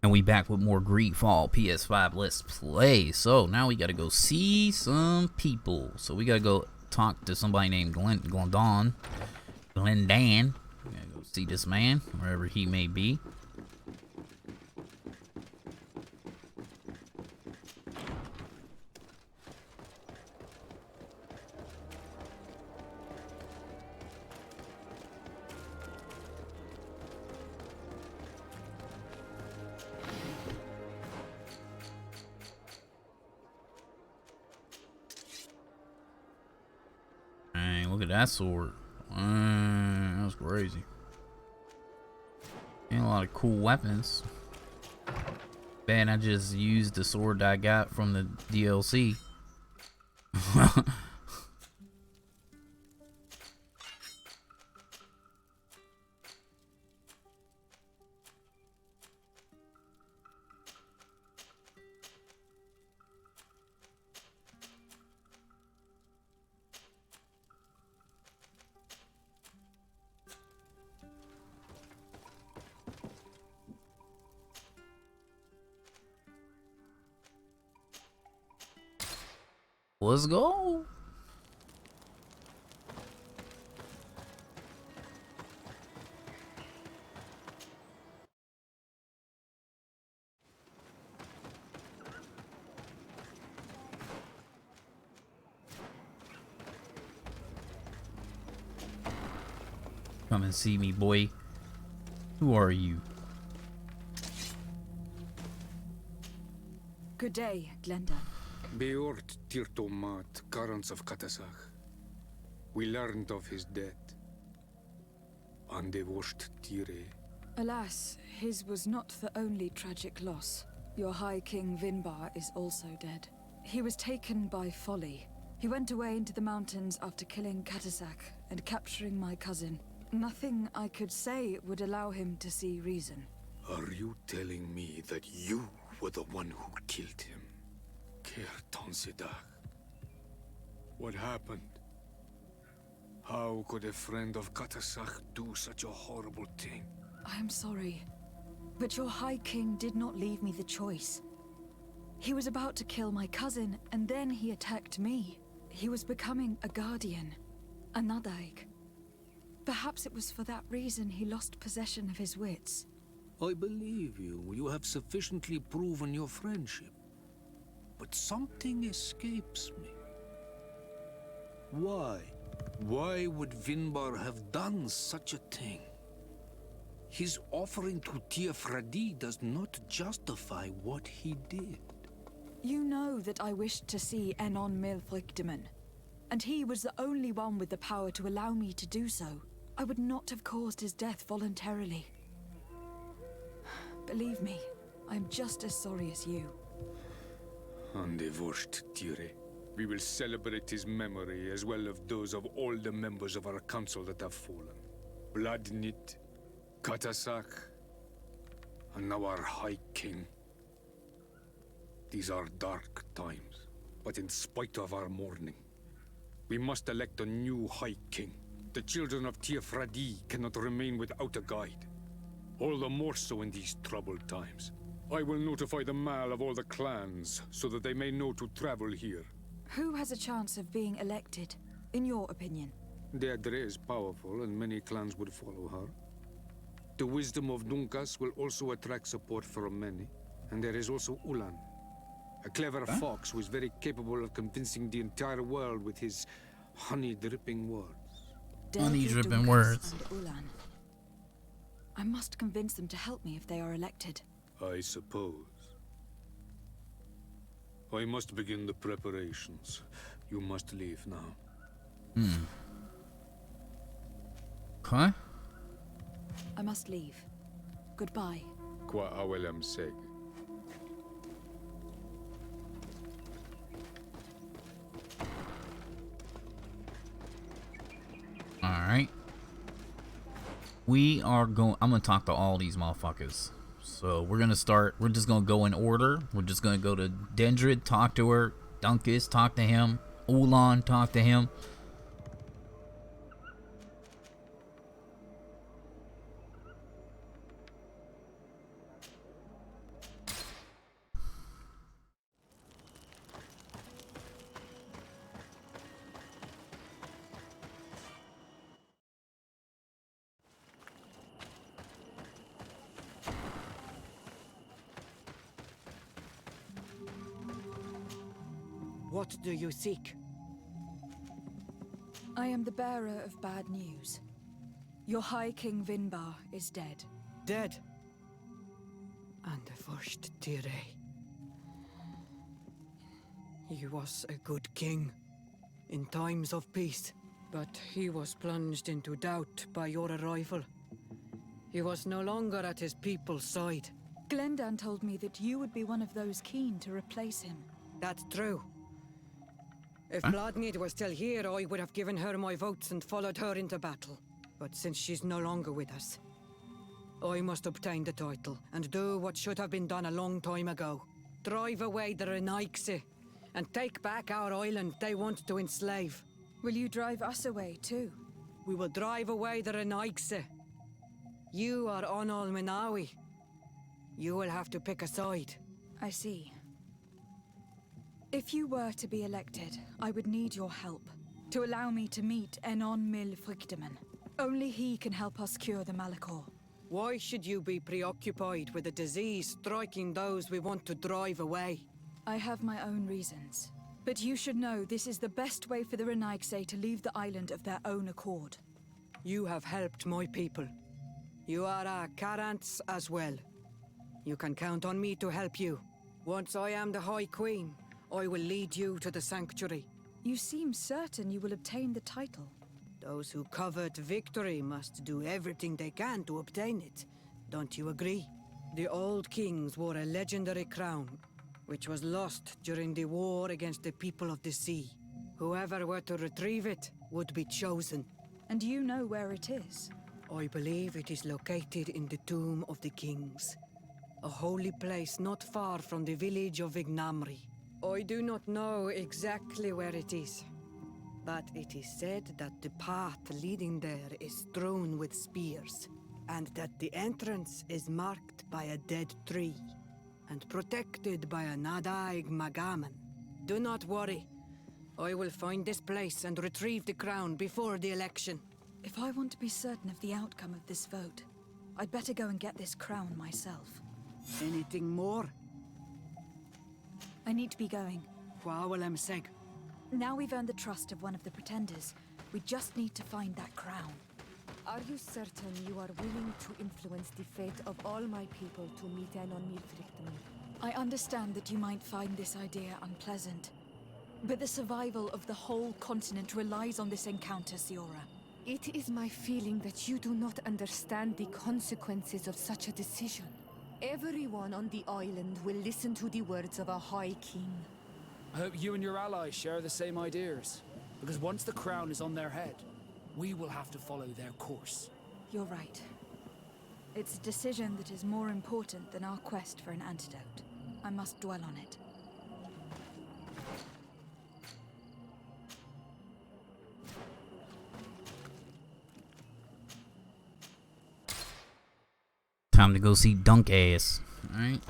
And we back with more Greedfall PS5 Let's Play. So now we gotta go see some people. So we gotta go talk to somebody named Glendan. We gotta go see this man, wherever he may be. Look at that sword. That's crazy. And a lot of cool weapons. Man, I just used the sword that I got from the DLC. Let's go. Come and see me, boy. Who are you? Good day, Glenda. Beort Tirtomat, currents of Katasach. We learned of his death. Andevosht Tire. Alas, his was not the only tragic loss. Your High King Vinbar is also dead. He was taken by folly. He went away into the mountains after killing Katasach and capturing my cousin. Nothing I could say would allow him to see reason. Are you telling me that you were the one who killed him? What happened? How could a friend of Katasach do such a horrible thing? I am sorry, but your High King did not leave me the choice. He was about to kill my cousin, and then he attacked me. He was becoming a guardian, a Nadaig. Perhaps it was for that reason he lost possession of his wits. I believe you. You have sufficiently proven your friendship. But something escapes me. Why? Why would Vinbar have done such a thing? His offering to Tirfradi does not justify what he did. You know that I wished to see Enon Milfrictiman, and he was the only one with the power to allow me to do so. I would not have caused his death voluntarily. Believe me, I am just as sorry as you. Andevosht Tire. We will celebrate his memory as well as those of all the members of our council that have fallen. Vladnit, Katasach, and now our High King. These are dark times, but in spite of our mourning, we must elect a new High King. The children of Tirfradi cannot remain without a guide. All the more so in these troubled times. I will notify the Mal of all the clans, so that they may know to travel here. Who has a chance of being elected, in your opinion? Deirdre is powerful, and many clans would follow her. The wisdom of Dunkas will also attract support from many. And there is also Ulan, a clever fox who is very capable of convincing the entire world with his honey-dripping words. Honey-dripping Dunkas words. and Ulan. I must convince them to help me if they are elected. I suppose. I must begin the preparations. You must leave now. Okay. I must leave. Goodbye. Qua awelem seg. Alright. We are going. I'm gonna talk to all these motherfuckers. So we're just gonna go in order. We're just gonna go to Dendrid, talk to her. Dunkus, talk to him. Ulan, talk to him. What do you seek? I am the bearer of bad news. Your High King Vinbar is dead. Dead. And the first Tire. He was a good king in times of peace, but he was plunged into doubt by your arrival. He was no longer at his people's side. Glendan told me that you would be one of those keen to replace him. That's true. If Vladimir was still here, I would have given her my votes and followed her into battle. But since she's no longer with us, I must obtain the title and do what should have been done a long time ago. Drive away the Renaigse and take back our island they want to enslave. Will you drive us away too? We will drive away the Renaigse. You are Onol Minawi. You will have to pick a side. I see. If you were to be elected, I would need your help to allow me to meet Enon Mil Frichteman. Only he can help us cure the Malachor. Why should you be preoccupied with a disease striking those we want to drive away? I have my own reasons. But you should know this is the best way for the Renaigse to leave the island of their own accord. You have helped my people. You are our Karants as well. You can count on me to help you. Once I am the High Queen, I will lead you to the sanctuary. You seem certain you will obtain the title. Those who covet victory must do everything they can to obtain it. Don't you agree? The old kings wore a legendary crown, which was lost during the war against the people of the sea. Whoever were to retrieve it would be chosen. And you know where it is? I believe it is located in the Tomb of the Kings, a holy place not far from the village of Vignamri. I do not know exactly where it is, but it is said that the path leading there is strewn with spears, and that the entrance is marked by a dead tree, and protected by a Nadaig Magaman. Do not worry. I will find this place and retrieve the crown before the election. If I want to be certain of the outcome of this vote, I'd better go and get this crown myself. Anything more? I need to be going. Quawalem Seg. Now we've earned the trust of one of the pretenders. We just need to find that crown. Are you certain you are willing to influence the fate of all my people to meet Enon Milfrichtman? I understand that you might find this idea unpleasant, but the survival of the whole continent relies on this encounter, Siora. It is my feeling that you do not understand the consequences of such a decision. Everyone on the island will listen to the words of a High King. I hope you and your allies share the same ideas, because once the crown is on their head, we will have to follow their course. You're right. It's a decision that is more important than our quest for an antidote. I must dwell on it. Time to go see Dunk Ass. Alright.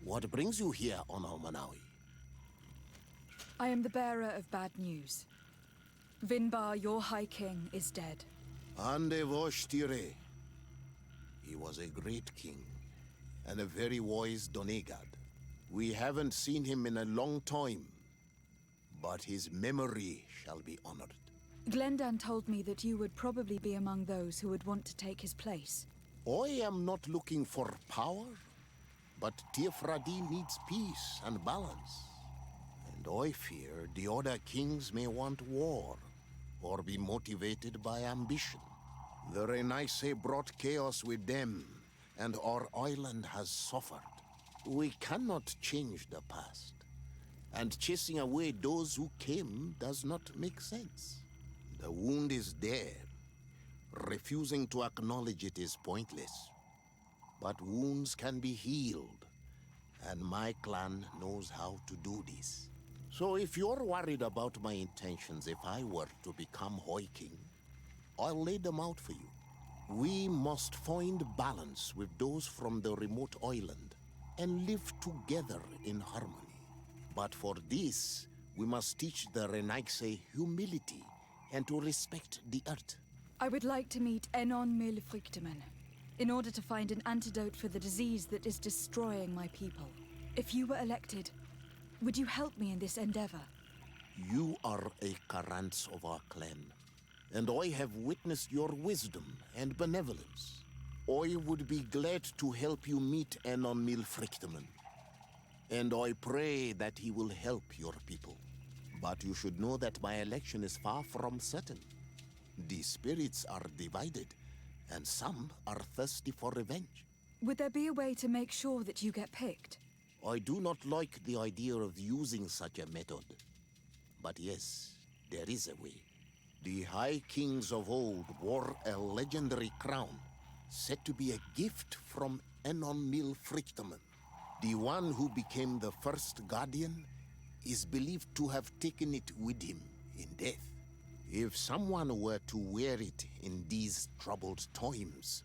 What brings you here, Onol Manawi? I am the bearer of bad news. Vinbar, your High King, is dead. Ande Vosh Tire. He was a great king, and a very wise Donegad. We haven't seen him in a long time, but his memory shall be honored. Glendan told me that you would probably be among those who would want to take his place. I am not looking for power, but Tiefradi needs peace and balance. And I fear the other kings may want war, or be motivated by ambition. The Renaisse brought chaos with them, and our island has suffered. We cannot change the past, and chasing away those who came does not make sense. The wound is there. Refusing to acknowledge it is pointless. But wounds can be healed, and my clan knows how to do this. So if you're worried about my intentions if I were to become Hoi King, I'll lay them out for you. We must find balance with those from the remote island and live together in harmony. But for this, we must teach the Renaigse humility and to respect the earth. I would like to meet Enon Milfrichteman in order to find an antidote for the disease that is destroying my people. If you were elected, would you help me in this endeavor? You are a Karants of our clan, and I have witnessed your wisdom and benevolence. I would be glad to help you meet Enon Milfrichteman, and I pray that he will help your people. But you should know that my election is far from certain. The spirits are divided, and some are thirsty for revenge. Would there be a way to make sure that you get picked? I do not like the idea of using such a method. But yes, there is a way. The High Kings of old wore a legendary crown, said to be a gift from Enon Milfrichteman. The one who became the first guardian is believed to have taken it with him in death. If someone were to wear it in these troubled times,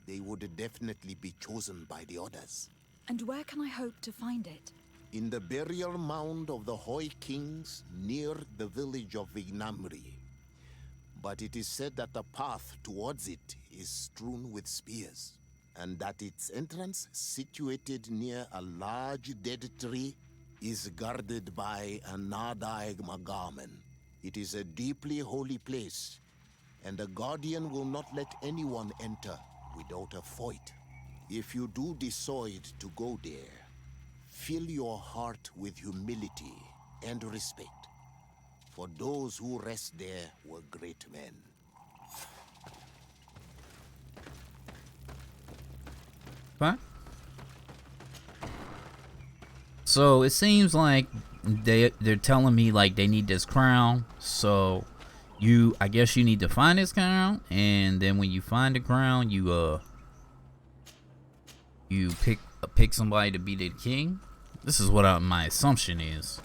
they would definitely be chosen by the others. And where can I hope to find it? In the burial mound of the Hoi Kings near the village of Vignamri. But it is said that the path towards it is strewn with spears, and that its entrance, situated near a large dead tree, is guarded by a Nadaig Magaman. It is a deeply holy place, and the Guardian will not let anyone enter without a fight. If you do decide to go there, fill your heart with humility and respect, for those who rest there were great men. Huh? So it seems like they're telling me like they need this crown. So I guess you need to find this crown, and then when you find the crown, you pick somebody to be the king. This is what my assumption is.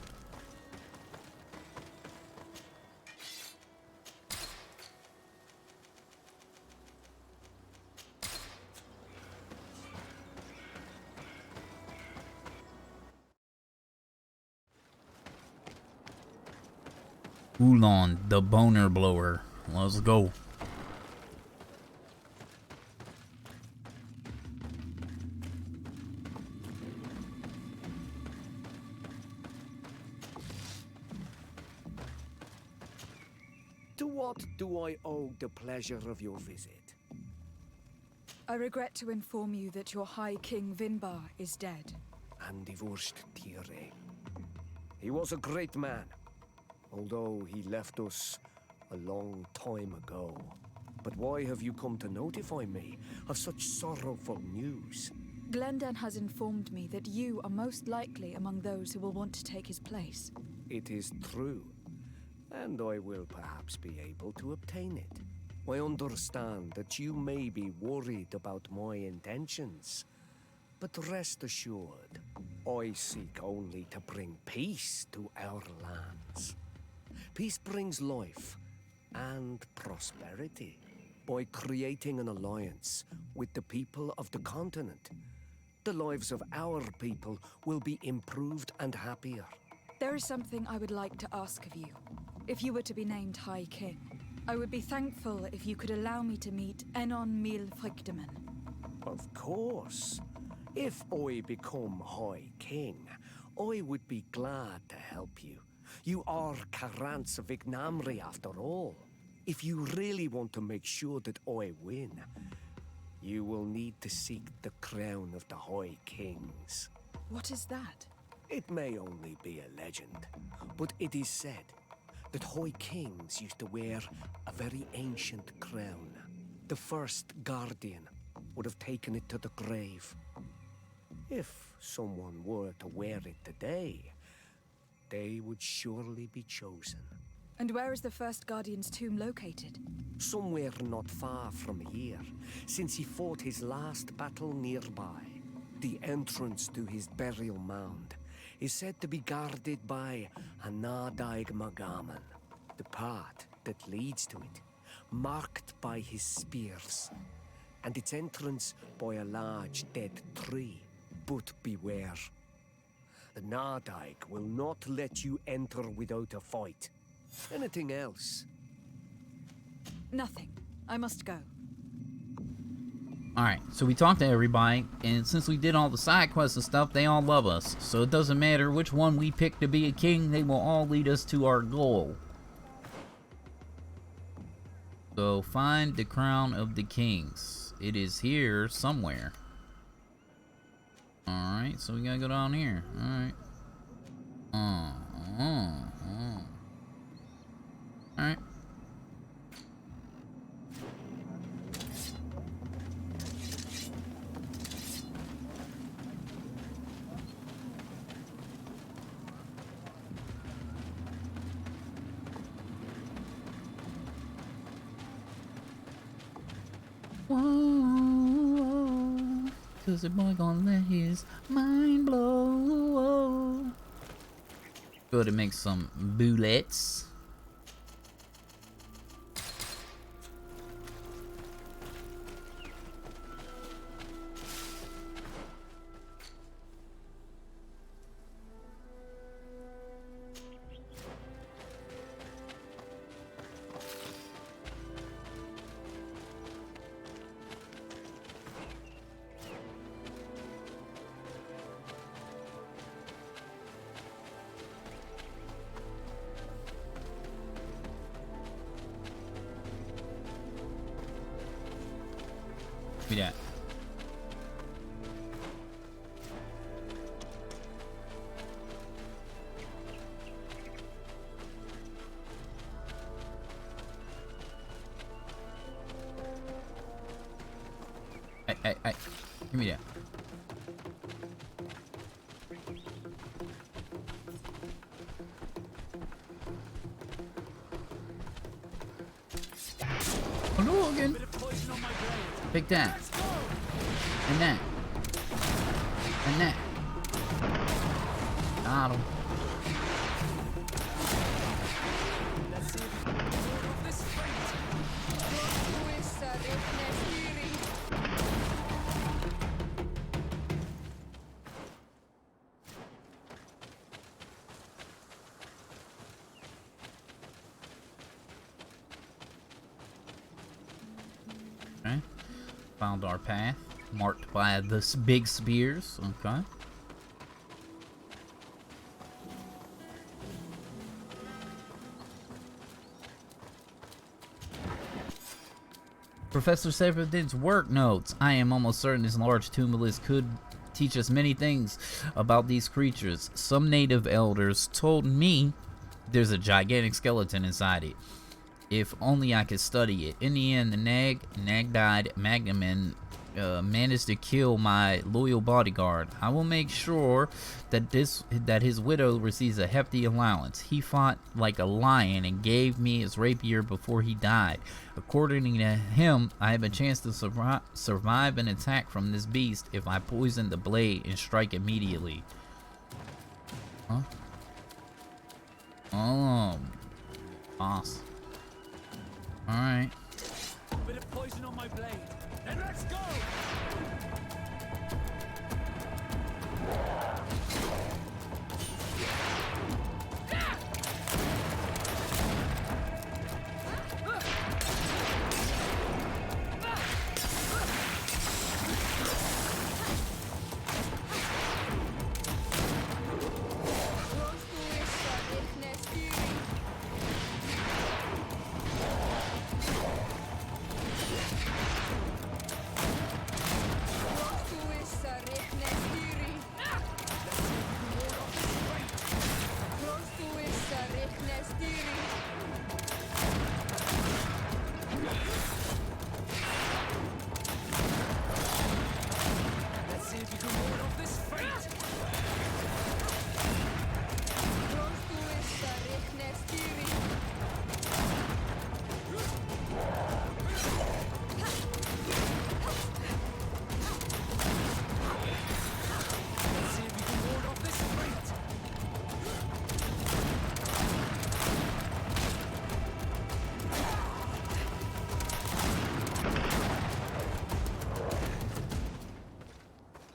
Oolon, the boner blower. Let's go. To what do I owe the pleasure of your visit? I regret to inform you that your High King Vinbar is dead. And divorced Tire. He was a great man, although he left us a long time ago. But why have you come to notify me of such sorrowful news? Glendan has informed me that you are most likely among those who will want to take his place. It is true, and I will perhaps be able to obtain it. I understand that you may be worried about my intentions, but rest assured, I seek only to bring peace to our lands. Peace brings life and prosperity. By creating an alliance with the people of the continent, the lives of our people will be improved and happier. There is something I would like to ask of you. If you were to be named High King, I would be thankful if you could allow me to meet Enon Milfrichteman. Of course. If I become High King, I would be glad to help you. You are Karants of Vignamri after all. If you really want to make sure that I win, you will need to seek the crown of the High Kings. What is that? It may only be a legend, but it is said that High Kings used to wear a very ancient crown. The first guardian would have taken it to the grave. If someone were to wear it today, they would surely be chosen. And where is the first Guardian's tomb located? Somewhere not far from here, since he fought his last battle nearby. The entrance to his burial mound is said to be guarded by a Nadaig Magaman, the path that leads to it, marked by his spears, and its entrance by a large dead tree. But beware. The Nadaig will not let you enter without a fight. Anything else? Nothing. I must go. Alright, so we talked to everybody, and since we did all the side quests and stuff, they all love us. So it doesn't matter which one we pick to be a king, they will all lead us to our goal. So find the crown of the kings. It is here somewhere. Alright, so we gotta go down here. Alright. Alright. Whoa, 'cause the boy gonna let his mind blow. Go to make some bullets. Give me that. Hey, give me that. Hello again. Take that. And that. And that. Got him. Okay. Found our path, marked by the big spears. Okay. Professor Seferdin's work notes. I am almost certain this large tumulus could teach us many things about these creatures. Some native elders told me there's a gigantic skeleton inside it. If only I could study it. In the end, the Nag died. Magnaman managed to kill my loyal bodyguard. I will make sure that his widow receives a hefty allowance. He fought like a lion and gave me his rapier before he died. According to him, I have a chance to survive an attack from this beast if I poison the blade and strike immediately. Huh? Oh, boss. All right. Bit of poison on my blade. Then let's go.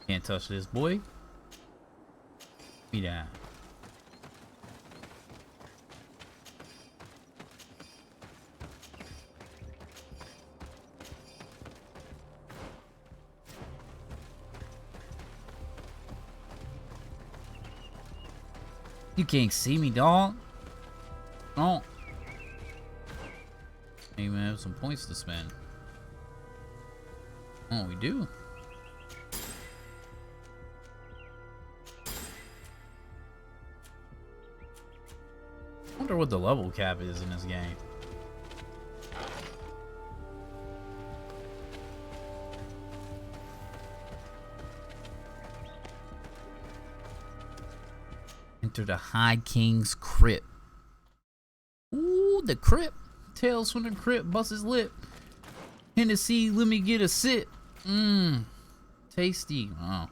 Can't touch this, boy. Me down. You can't see me, dog. Oh. Maybe I have some points to spend. Oh, we do. I wonder what the level cap is in this game. Enter the High King's crypt. Ooh, the crypt. Tales from the crypt. Bust his lip. Hennessy, let me get a sip. Mmm. Tasty. Oh.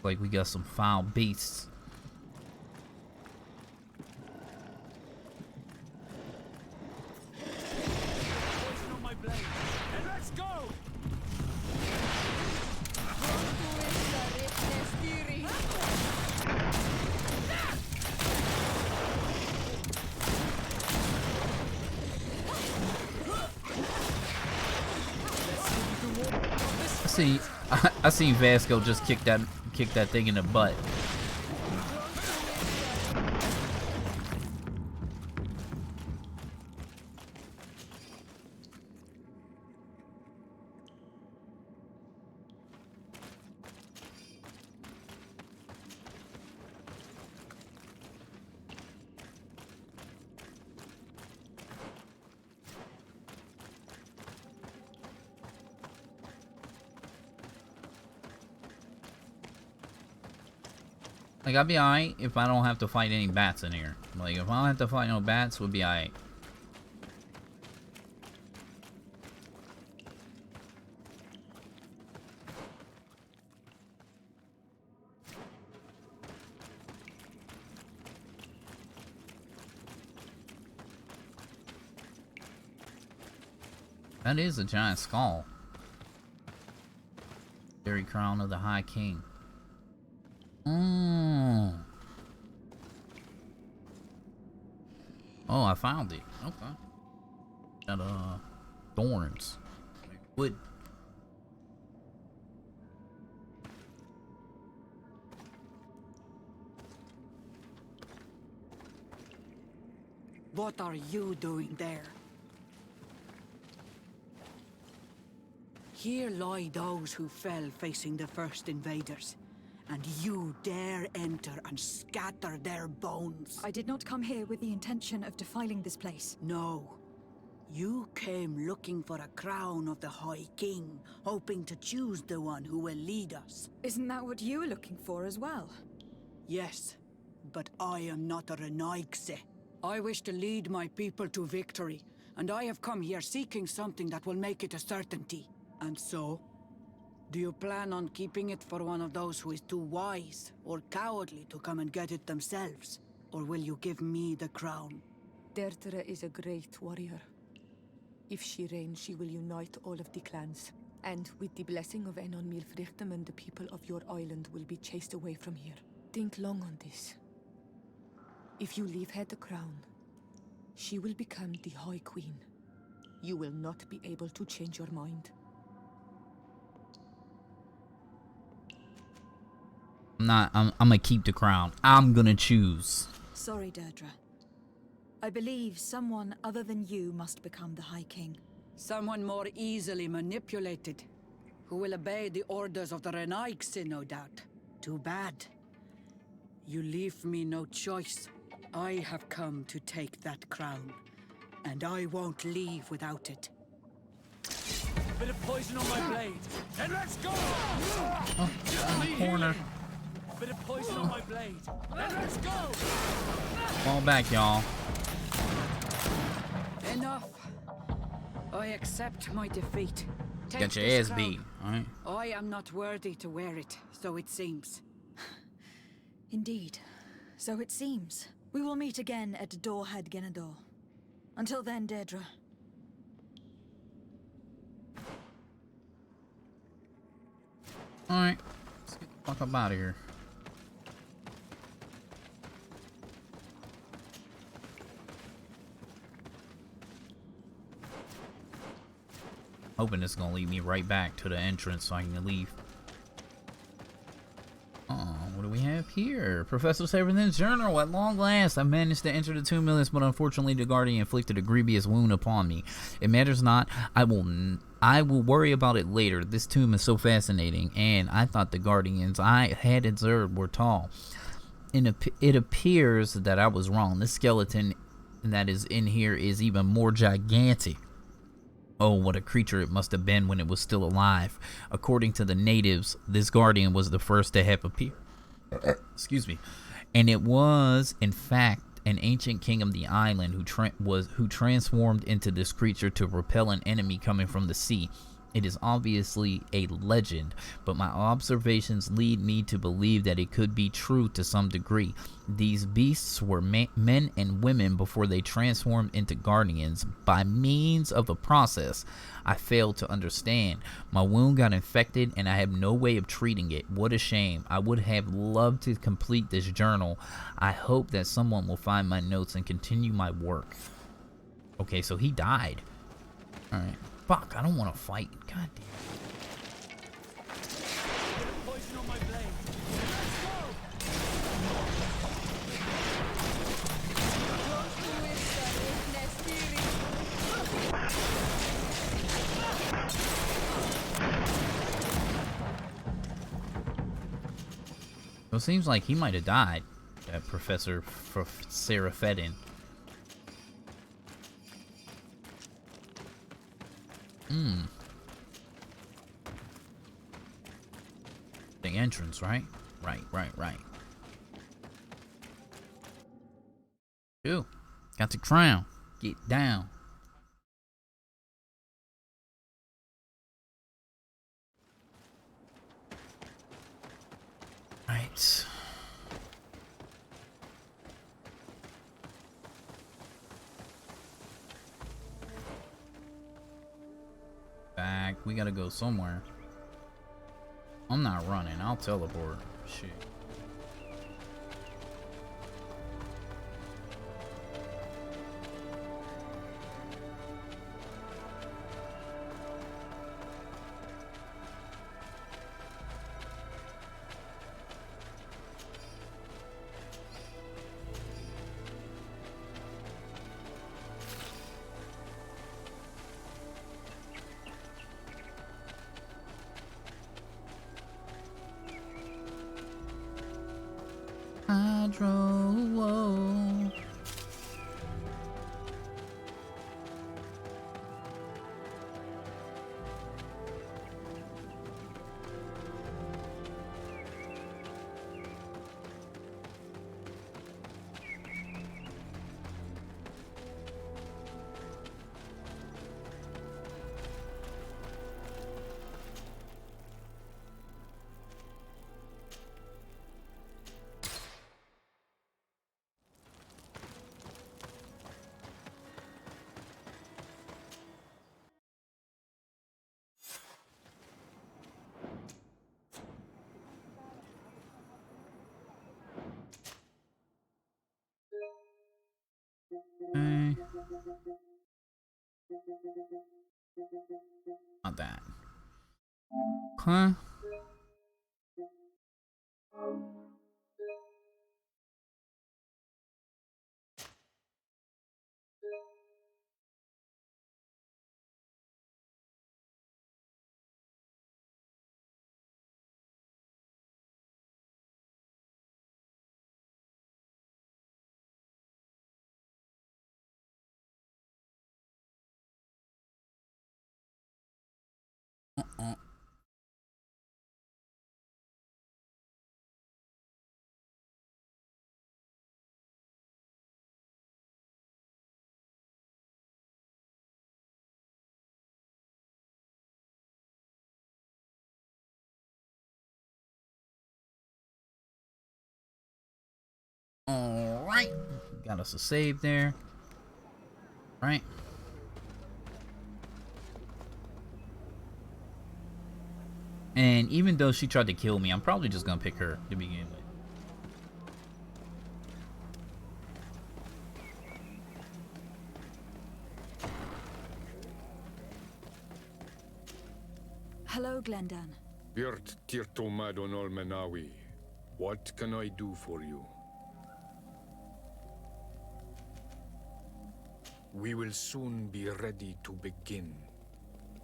Like we got some foul beasts. I seen Vasco just kick that thing in the butt. Like, I'd be alright if I don't have to fight any bats in here. Like, if I don't have to fight no bats, we'd be alright. That is a giant skull. Fairy crown of the High King. Oh, I found it. Okay. Got thorns. Wood. What are you doing there? Here lie those who fell facing the first invaders. And you dare enter and scatter their bones. I did not come here with the intention of defiling this place. No. You came looking for a crown of the High King, hoping to choose the one who will lead us. Isn't that what you were looking for as well? Yes, but I am not a Renaigse. I wish to lead my people to victory, and I have come here seeking something that will make it a certainty. And so? Do you plan on keeping it for one of those who is too wise or cowardly to come and get it themselves? Or will you give me the crown? Deirdre is a great warrior. If she reigns, she will unite all of the clans. And with the blessing of Enon Milfrichtem, the people of your island will be chased away from here. Think long on this. If you leave her the crown, she will become the High Queen. You will not be able to change your mind. I'm gonna keep the crown. I'm gonna choose. Sorry, Deirdre. I believe someone other than you must become the High King. Someone more easily manipulated, who will obey the orders of the Renaigse, no doubt. Too bad. You leave me no choice. I have come to take that crown, and I won't leave without it. Bit of poison on my blade. And let's go! Oh, in the corner. Bit of poison on my blade. And let's go! Fall back, y'all. Enough. I accept my defeat. Take Got your this ass crown. beat, alright? I am not worthy to wear it, so it seems. Indeed. So it seems. We will meet again at Dorhad Genador. Until then, Deirdre. Alright. Let's get the fuck up out of here. Hoping this is gonna lead me right back to the entrance so I can leave. What do we have here? Professor Saberthan's journal. At long last, I managed to enter the tomb of this, but unfortunately the guardian inflicted a grievous wound upon me. It matters not. I will worry about it later. This tomb is so fascinating, and I thought the guardians I had observed were tall. It appears that I was wrong. This skeleton that is in here is even more gigantic. Oh, what a creature it must have been when it was still alive. According to the natives, this guardian was the first to have appeared. Excuse me. And it was, in fact, an ancient king of the island who transformed into this creature to repel an enemy coming from the sea. It is obviously a legend, but my observations lead me to believe that it could be true to some degree. These beasts were men and women before they transformed into guardians. By means of a process I failed to understand, my wound got infected and I have no way of treating it. What a shame. I would have loved to complete this journal. I hope that someone will find my notes and continue my work. Okay, so he died. Alright. Fuck, I don't want to fight. God damn. Poison on my blade. Let's go! So it seems like he might have died, that Professor Serafedin. The entrance, right? Right. Ooh, got the crown. Get down. Right. Back. We gotta go somewhere. I'm not running. I'll teleport. Shit. Whoa. Okay. Not that. Huh? Alright. Got us a save there. Right. And even though she tried to kill me, I'm probably just gonna pick her to begin with. Hello, Glendan. Birt Tirtomadon Olmenawi. What can I do for you? We will soon be ready to begin.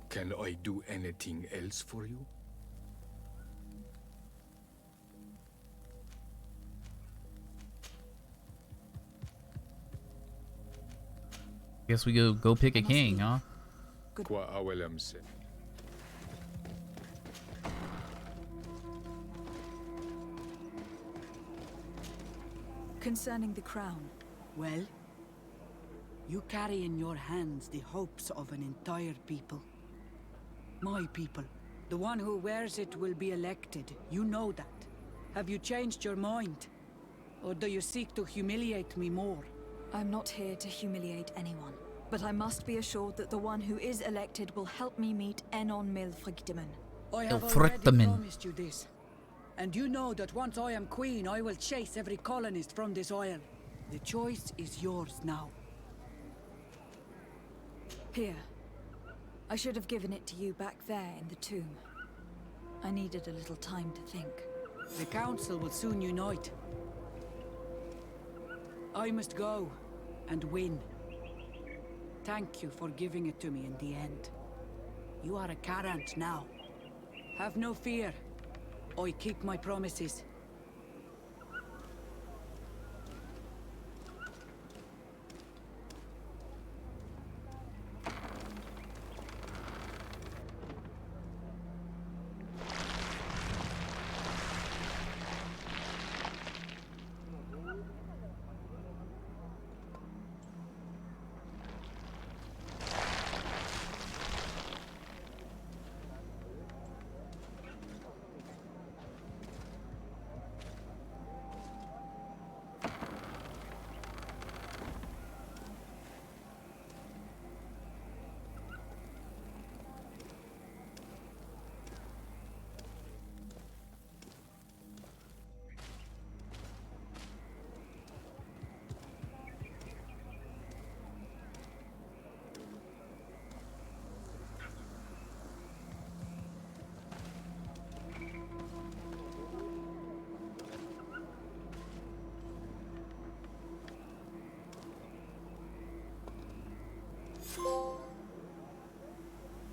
Can I do anything else for you? Guess we go pick a king, huh? Qua awelam se. Concerning the crown. Well, you carry in your hands the hopes of an entire people. My people. The one who wears it will be elected. You know that. Have you changed your mind? Or do you seek to humiliate me more? I'm not here to humiliate anyone. But I must be assured that the one who is elected will help me meet Enon Milfrictiman. I have already Milfrictiman. promised you this. And you know that once I am queen, I will chase every colonist from this isle. The choice is yours now. Here. I should have given it to you back there in the tomb. I needed a little time to think. The council will soon unite. I must go and win. Thank you for giving it to me in the end. You are a Carant now. Have no fear. I keep my promises.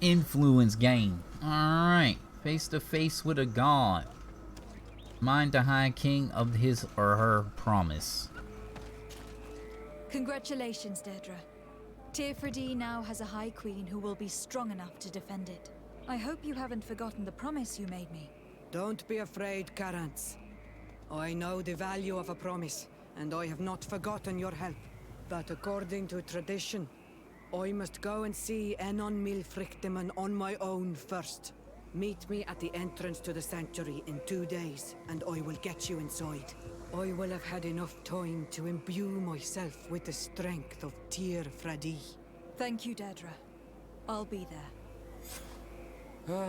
Influence gain. Alright. Face to face with a god. Mind the High King of his or her promise. Congratulations, Deirdre. Tirfredi now has a High Queen who will be strong enough to defend it. I hope you haven't forgotten the promise you made me. Don't be afraid, Carants. I know the value of a promise, and I have not forgotten your help. But according to tradition, I must go and see Enon Milfrictiman on my own first. Meet me at the entrance to the sanctuary in 2 days, and I will get you inside. I will have had enough time to imbue myself with the strength of Tirfredi. Thank you, Deirdre. I'll be there.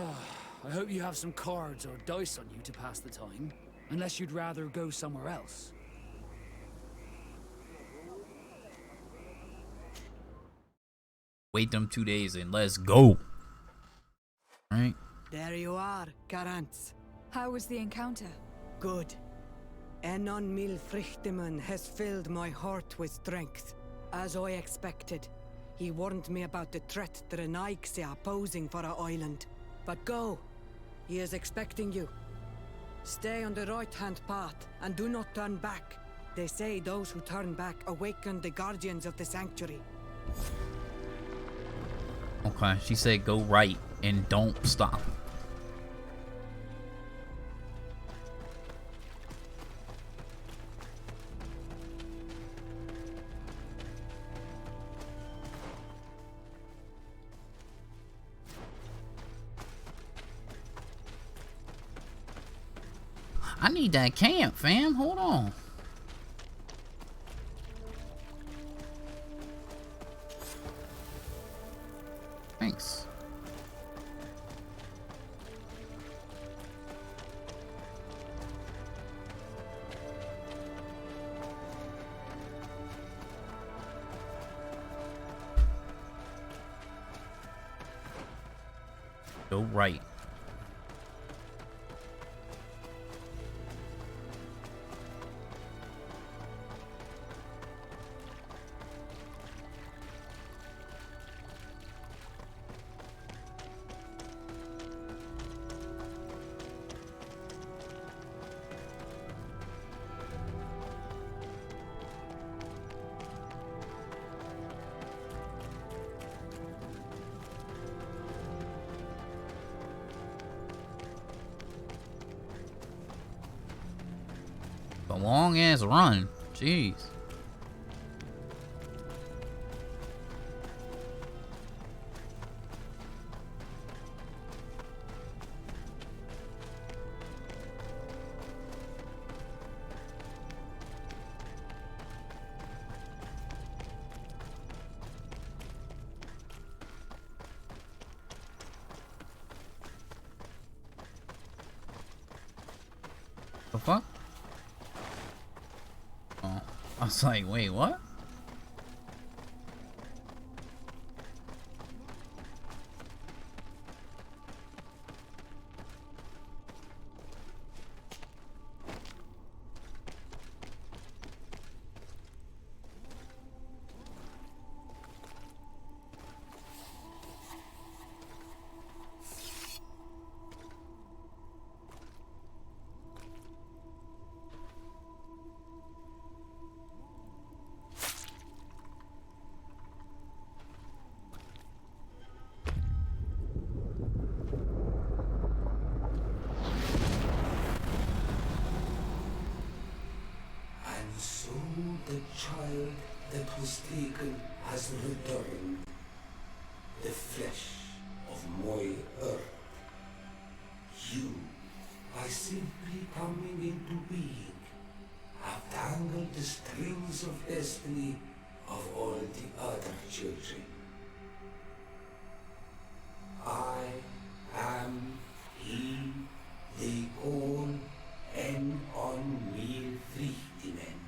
I hope you have some cards or dice on you to pass the time. Unless you'd rather go somewhere else. Wait them 2 days and let's go. Alright. There you are, Carants. How was the encounter? Good. Enon Milfrictiman has filled my heart with strength. As I expected, he warned me about the threat the Renaigse are posing for our island. But go. He is expecting you. Stay on the right-hand path and do not turn back. They say those who turn back awaken the guardians of the sanctuary. Okay, she said go right and don't stop. I need that camp, fam. Hold on. Thanks. Go right. A long ass run. Jeez. The fuck? Oh, I was like, wait, what? And so the child that was taken has returned, the flesh of my earth. You, by simply coming into being, have tangled the strings of destiny of all the other children. I am he they call en on mil Frichtinen.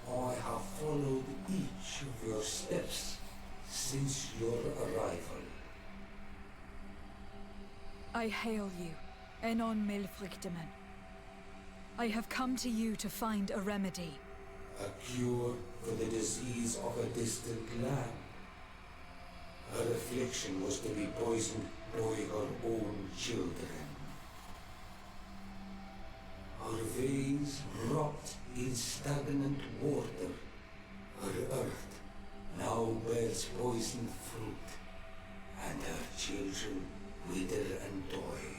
I have followed each of your steps since your arrival. I hail you, Enon Milfrichteman. I have come to you to find a remedy. A cure for the disease of a distant land. Her affliction was to be poisoned by her own children. Her veins rot in stagnant water. Her earth now bears poisoned fruit, and her children wither and die.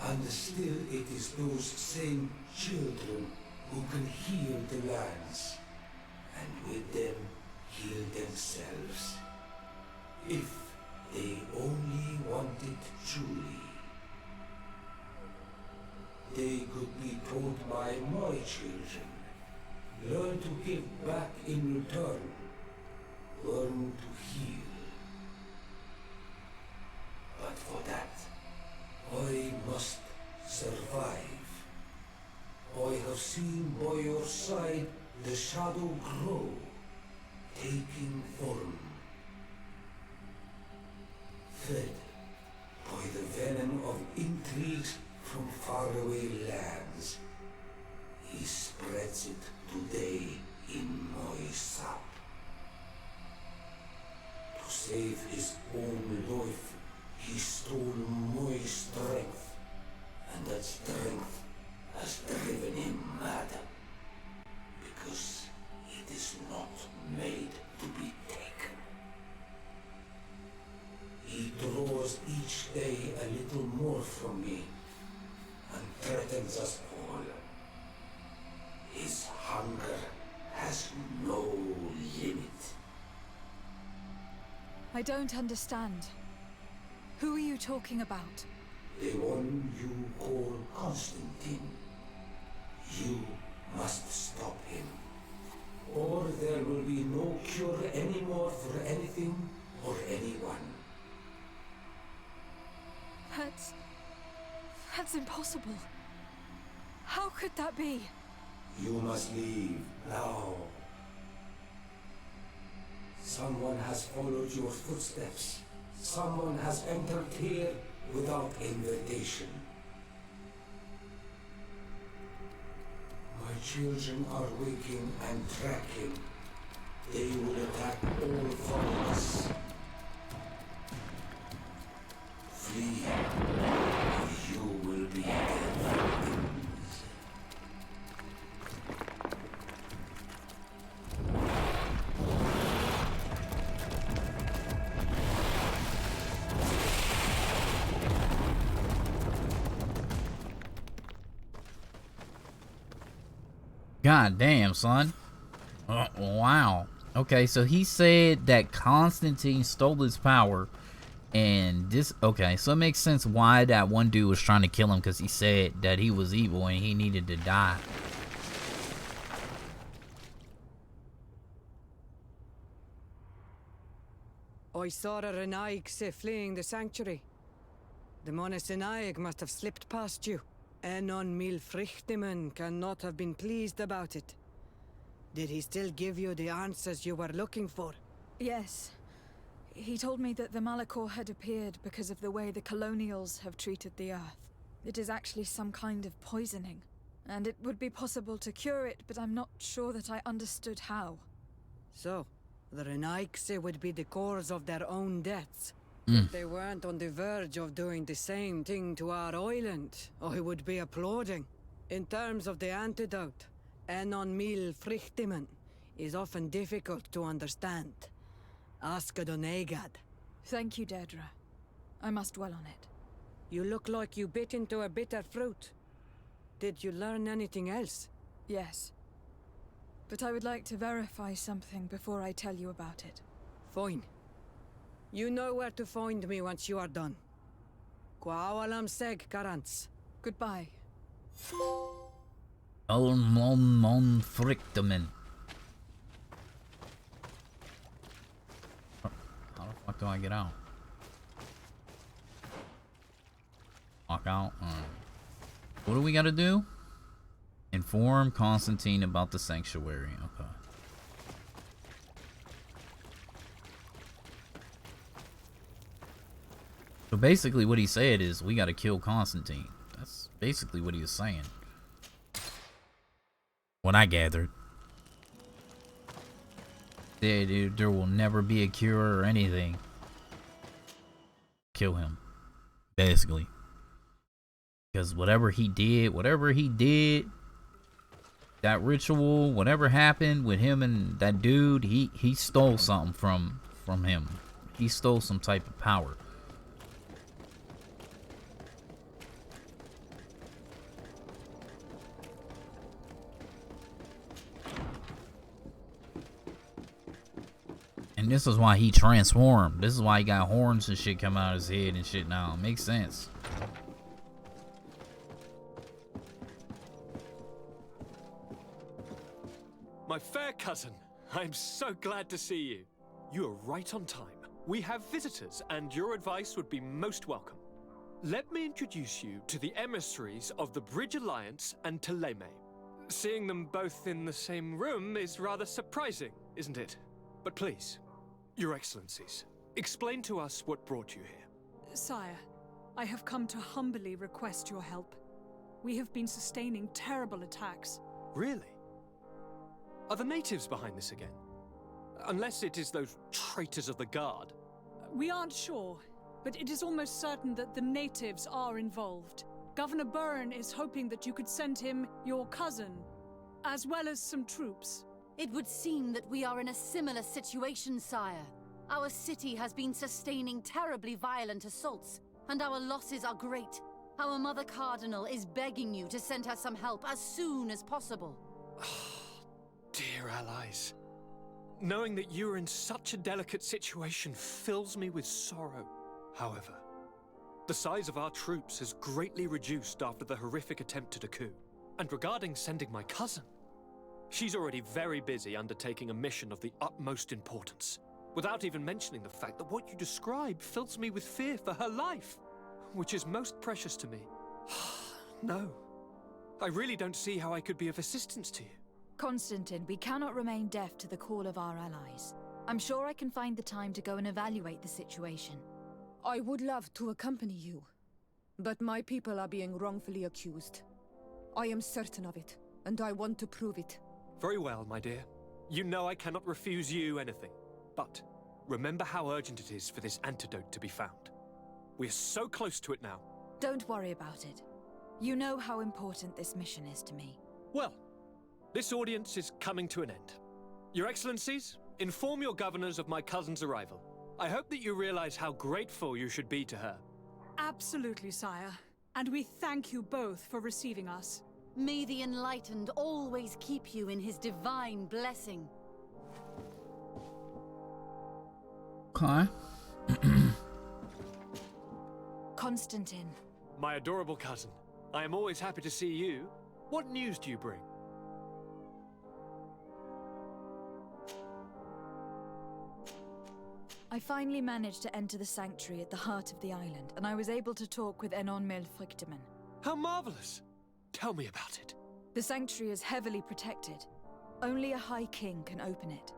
And still it is those same children who can heal the lands, and with them heal themselves, if they only want it truly. They could be taught by my children, learn to give back in return, learn to heal. But for that, I must survive. I have seen by your side the shadow grow, taking form. Fed by the venom of intrigues from faraway lands, he spreads it today in my sap. To save his own life, he stole my strength, and that strength has driven him mad, because it is not made to be taken. He draws each day a little more from me, and threatens us all. His hunger has no limit. I don't understand. Who are you talking about? The one you call Constantine. You must stop him, or there will be no cure anymore for anything or anyone. That's impossible. How could that be? You must leave now. Someone has followed your footsteps. Someone has entered here without invitation. My children are waking and tracking. They will attack all followers. Flee. You will be their victims. God damn, son. Wow. Okay, so he said that Constantine stole his power, and this... Okay, so it makes sense why that one dude was trying to kill him, because he said that he was evil and he needed to die. I saw a Renaigse fleeing the sanctuary. The Monesenaig must have slipped past you. Enon Milfrichtimen cannot have been pleased about it. Did he still give you the answers you were looking for? Yes. He told me that the Malachor had appeared because of the way the colonials have treated the Earth. It is actually some kind of poisoning, and it would be possible to cure it, but I'm not sure that I understood how. So, the Renaigse would be the cause of their own deaths. If they weren't on the verge of doing the same thing to our island, I would be applauding. In terms of the antidote, Enon Mil Frichtimen is often difficult to understand. Ask Adonegad. Thank you, Deirdre. I must dwell on it. You look like you bit into a bitter fruit. Did you learn anything else? Yes. But I would like to verify something before I tell you about it. Fine. You know where to find me once you are done. Quawalam seg, Karants. Goodbye. Mon Frictamen. How the fuck do I get out? Walk out. What do we gotta do? Inform Constantine about the sanctuary. Okay. So basically what he said is we gotta kill Constantine. That's basically what he was saying. What I gathered. There will never be a cure or anything. Kill him. Basically. Because whatever he did, that ritual, whatever happened with him and that dude, he stole something from him. He stole some type of power. And this is why he transformed. This is why he got horns and shit come out of his head and shit now. It makes sense. My fair cousin, I'm so glad to see you. You are right on time. We have visitors, and your advice would be most welcome. Let me introduce you to the emissaries of the Bridge Alliance and Teleme. Seeing them both in the same room is rather surprising, isn't it? But please, Your Excellencies, explain to us what brought you here. Sire, I have come to humbly request your help. We have been sustaining terrible attacks. Really? Are the natives behind this again? Unless it is those traitors of the Guard. We aren't sure, but it is almost certain that the natives are involved. Governor Byrne is hoping that you could send him your cousin, as well as some troops. It would seem that we are in a similar situation, sire. Our city has been sustaining terribly violent assaults, and our losses are great. Our Mother Cardinal is begging you to send her some help as soon as possible. Dear allies, knowing that you are in such a delicate situation fills me with sorrow. However, the size of our troops has greatly reduced after the horrific attempt at a coup. And regarding sending my cousin, She's already very busy undertaking a mission of the utmost importance, without even mentioning the fact that what you describe fills me with fear for her life, which is most precious to me. No, I really don't see how I could be of assistance to you. Constantine, we cannot remain deaf to the call of our allies. I'm sure I can find the time to go and evaluate the situation. I would love to accompany you, but my people are being wrongfully accused. I am certain of it, and I want to prove it. Very well, my dear. You know I cannot refuse you anything. But remember how urgent it is for this antidote to be found. We are so close to it now. Don't worry about it. You know how important this mission is to me. Well, this audience is coming to an end. Your Excellencies, inform your governors of my cousin's arrival. I hope that you realize how grateful you should be to her. Absolutely, sire. And we thank you both for receiving us. May the Enlightened always keep you in his divine blessing. Okay. Constantine. My adorable cousin, I am always happy to see you. What news do you bring? I finally managed to enter the sanctuary at the heart of the island, and I was able to talk with Enon Milfrichteman. How marvelous! Tell me about it. The sanctuary is heavily protected. Only a High King can open it.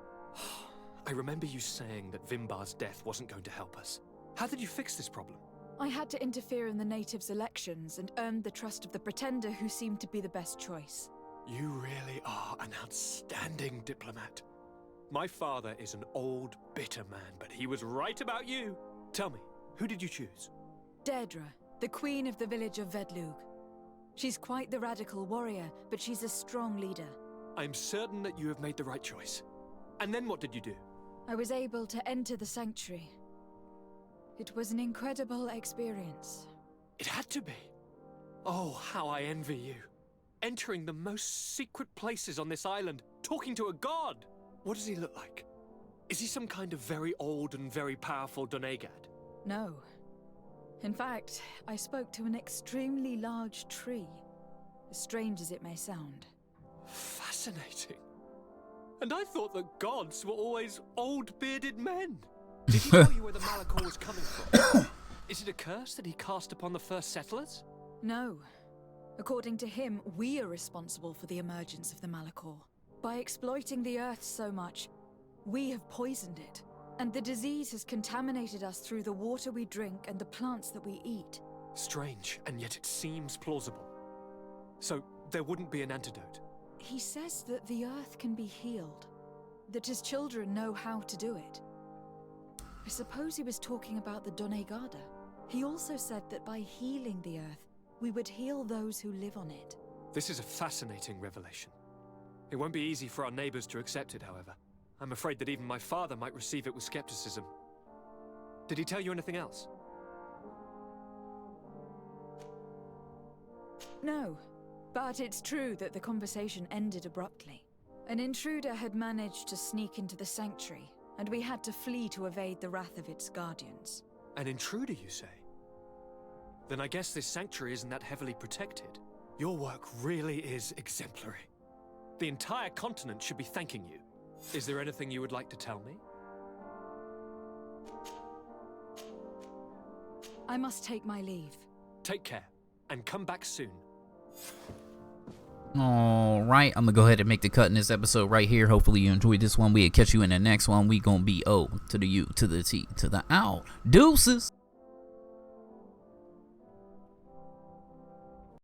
I remember you saying that Vimbar's death wasn't going to help us. How did you fix this problem? I had to interfere in the natives' elections and earned the trust of the Pretender, who seemed to be the best choice. You really are an outstanding diplomat. My father is an old, bitter man, but he was right about you. Tell me, who did you choose? Deirdre, the queen of the village of Vedlug. She's quite the radical warrior, but she's a strong leader. I'm certain that you have made the right choice. And then what did you do? I was able to enter the sanctuary. It was an incredible experience. It had to be. Oh, how I envy you. Entering the most secret places on this island, talking to a god. What does he look like? Is he some kind of very old and very powerful Donegad? No. In fact, I spoke to an extremely large tree, as strange as it may sound. Fascinating. And I thought that gods were always old, bearded men. Did he tell you where the Malachor was coming from? Is it a curse that he cast upon the first settlers? No. According to him, we are responsible for the emergence of the Malachor. By exploiting the earth so much, we have poisoned it. And the disease has contaminated us through the water we drink and the plants that we eat. Strange, and yet it seems plausible. So, there wouldn't be an antidote? He says that the earth can be healed. That his children know how to do it. I suppose he was talking about the Donegada. He also said that by healing the earth, we would heal those who live on it. This is a fascinating revelation. It won't be easy for our neighbors to accept it, however. I'm afraid that even my father might receive it with skepticism. Did he tell you anything else? No, but it's true that the conversation ended abruptly. An intruder had managed to sneak into the sanctuary, and we had to flee to evade the wrath of its guardians. An intruder, you say? Then I guess this sanctuary isn't that heavily protected. Your work really is exemplary. The entire continent should be thanking you. Is there anything you would like to tell me? I must take my leave. Take care, and come back soon. Alright, I'm gonna go ahead and make the cut in this episode right here. Hopefully you enjoyed this one. We'll catch you in the next one. We gonna be O to the U to the T to the Ow. Deuces!